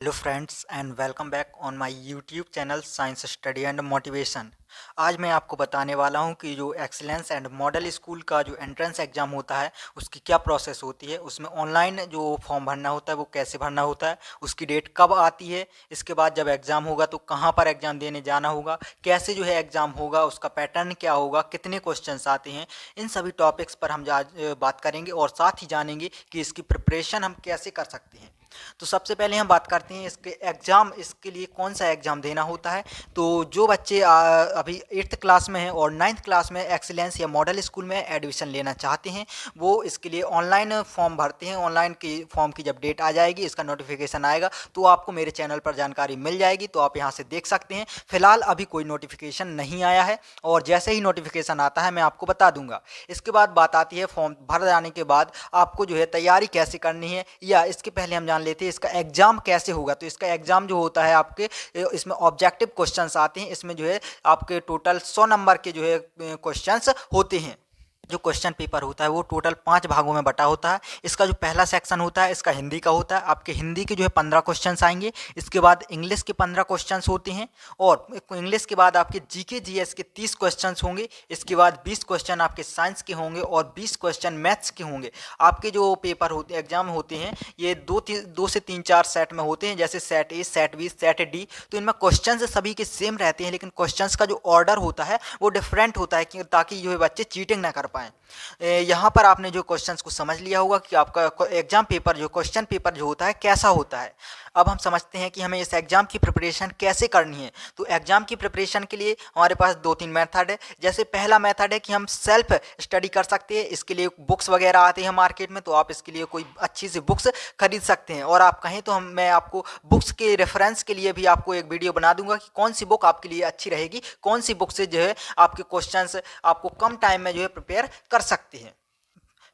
Hello friends and welcome back on my YouTube channel science study and motivation. आज मैं आपको बताने वाला हूं कि जो एक्सीलेंस एंड मॉडल स्कूल का जो एंट्रेंस एग्ज़ाम होता है उसकी क्या प्रोसेस होती है, उसमें ऑनलाइन जो फॉर्म भरना होता है वो कैसे भरना होता है, उसकी डेट कब आती है, इसके बाद जब एग्ज़ाम होगा तो कहां पर एग्ज़ाम देने जाना होगा, कैसे जो है एग्ज़ाम होगा, उसका पैटर्न क्या होगा, कितने क्वेश्चंस आते हैं, इन सभी टॉपिक्स पर हम आज बात करेंगे और साथ ही जानेंगे कि इसकी प्रिपरेशन हम कैसे कर सकते हैं। तो सबसे पहले हम बात करते हैं इसके एग्ज़ाम, इसके लिए कौन सा एग्ज़ाम देना होता है। तो जो बच्चे अभी 8th क्लास में हैं और 9th क्लास में एक्सीलेंस या मॉडल स्कूल में एडमिशन लेना चाहते हैं, वो इसके लिए ऑनलाइन फॉर्म भरते हैं। ऑनलाइन की फॉर्म की जब डेट आ जाएगी, इसका नोटिफिकेशन आएगा तो आपको मेरे चैनल पर जानकारी मिल जाएगी, तो आप यहाँ से देख सकते हैं। फिलहाल अभी कोई नोटिफिकेशन नहीं आया है और जैसे ही नोटिफिकेशन आता है मैं आपको बता दूंगा। इसके बाद बात आती है फॉर्म भर जाने के बाद आपको जो है तैयारी कैसे करनी है, या इसके पहले हम जान लेते हैं इसका एग्ज़ाम कैसे होगा। तो इसका एग्ज़ाम जो होता है आपके, इसमें ऑब्जेक्टिव क्वेश्चंस आते हैं। इसमें जो है आपके टोटल 100 नंबर के जो है क्वेश्चंस होते हैं। जो क्वेश्चन पेपर होता है वो टोटल 5 भागों में बटा होता है। इसका जो पहला सेक्शन होता है इसका हिंदी का होता है। आपके हिंदी के जो है 15 क्वेश्चंस आएंगे। इसके बाद इंग्लिश के 15 क्वेश्चंस होते हैं और इंग्लिश के बाद आपके जीके जीएस के 30 क्वेश्चंस होंगे। इसके बाद 20 क्वेश्चन आपके साइंस के होंगे और 20 क्वेश्चन मैथ्स के होंगे। आपके जो पेपर होते एग्जाम होते हैं ये दो से तीन चार सेट में होते हैं, जैसे set A, set B, set D. तो इनमें क्वेश्चन सभी के सेम रहते हैं, लेकिन क्वेश्चन का जो ऑर्डर होता है वो डिफरेंट होता है ताकि जो है बच्चे चीटिंग ना कर पाएँ। यहाँ पर आपने जो क्वेश्चंस को समझ लिया होगा कि आपका एग्जाम पेपर जो क्वेश्चन पेपर जो होता है कैसा होता है। अब हम समझते हैं कि हमें इस एग्जाम की प्रिपरेशन कैसे करनी है। तो एग्जाम की प्रिपरेशन के लिए हमारे पास 2-3 मेथड है। जैसे पहला मेथड है कि हम सेल्फ स्टडी कर सकते हैं। इसके लिए बुक्स वगैरह आती हैं मार्केट में, तो आप इसके लिए कोई अच्छी सी बुक्स खरीद सकते हैं। और आप कहें तो मैं आपको बुक्स के रेफरेंस के लिए भी आपको एक वीडियो बना दूंगा कि कौन सी बुक आपके लिए अच्छी रहेगी, कौन सी बुक से जो है आपके क्वेश्चंस आपको कम टाइम में जो है प्रिपेयर कर सकते हैं।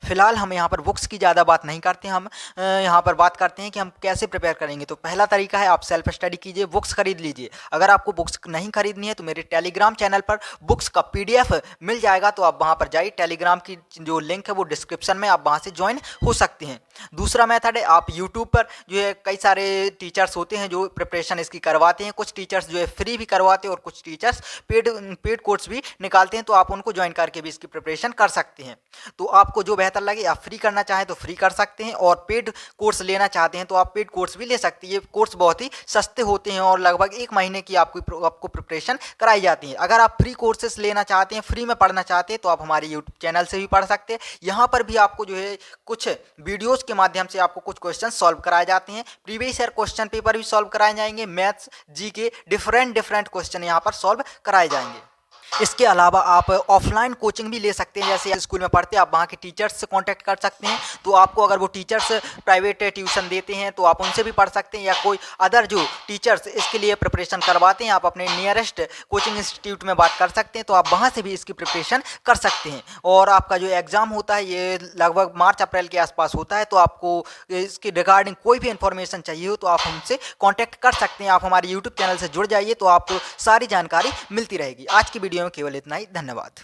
फिलहाल हम यहाँ पर बुक्स की ज़्यादा बात नहीं करते, हम यहाँ पर बात करते हैं कि हम कैसे प्रिपेयर करेंगे। तो पहला तरीका है आप सेल्फ स्टडी कीजिए, बुक्स खरीद लीजिए। अगर आपको बुक्स नहीं खरीदनी है तो मेरे टेलीग्राम चैनल पर बुक्स का पीडीएफ मिल जाएगा, तो आप वहाँ पर जाइए। टेलीग्राम की जो लिंक है वो डिस्क्रिप्शन में, आप वहाँ से ज्वाइन हो सकते हैं। दूसरा मेथड है आप यूट्यूब पर जो है कई सारे टीचर्स होते हैं जो प्रिपरेशन इसकी करवाते हैं। कुछ टीचर्स जो है फ्री भी करवाते हैं और कुछ टीचर्स पेड पेड कोर्स भी निकालते हैं, तो आप उनको ज्वाइन करके भी इसकी प्रिपरेशन कर सकते हैं। तो आपको जो बेहतर लगे, आप फ्री करना चाहें तो फ्री कर सकते हैं और पेड कोर्स लेना चाहते हैं तो आप पेड कोर्स भी ले सकते हैं। ये कोर्स बहुत ही सस्ते होते हैं और लगभग 1 महीने की आपको प्रिपरेशन कराई जाती है। अगर आप फ्री कोर्सेस लेना चाहते हैं, फ्री में पढ़ना चाहते हैं, तो आप हमारे यूट्यूब चैनल से भी पढ़ सकते हैं। यहाँ पर भी आपको जो है कुछ वीडियोज़ के माध्यम से आपको कुछ क्वेश्चन सॉल्व कराए जाते हैं। प्रीवियस ईयर क्वेश्चन पेपर भी सॉल्व कराए जाएंगे। मैथ्स, जीके, डिफरेंट क्वेश्चन यहाँ पर सॉल्व कराए जाएंगे। इसके अलावा आप ऑफलाइन कोचिंग भी ले सकते हैं। जैसे स्कूल में पढ़ते हैं, आप वहाँ के टीचर्स से कांटेक्ट कर सकते हैं। तो आपको अगर वो टीचर्स प्राइवेट ट्यूशन देते हैं तो आप उनसे भी पढ़ सकते हैं, या कोई अदर जो टीचर्स इसके लिए प्रिपरेशन करवाते हैं, आप अपने नियरेस्ट कोचिंग इंस्टीट्यूट में बात कर सकते हैं, तो आप वहाँ से भी इसकी प्रिपरेशन कर सकते हैं। और आपका जो एग्ज़ाम होता है ये लगभग मार्च अप्रैल के आसपास होता है। तो आपको इसके रिगार्डिंग कोई भी इन्फॉर्मेशन चाहिए हो तो आप हमसे कॉन्टैक्ट कर सकते हैं। आप हमारे यूट्यूब चैनल से जुड़ जाइए तो आपको सारी जानकारी मिलती रहेगी। आज की वीडियो में केवल इतना ही। धन्यवाद।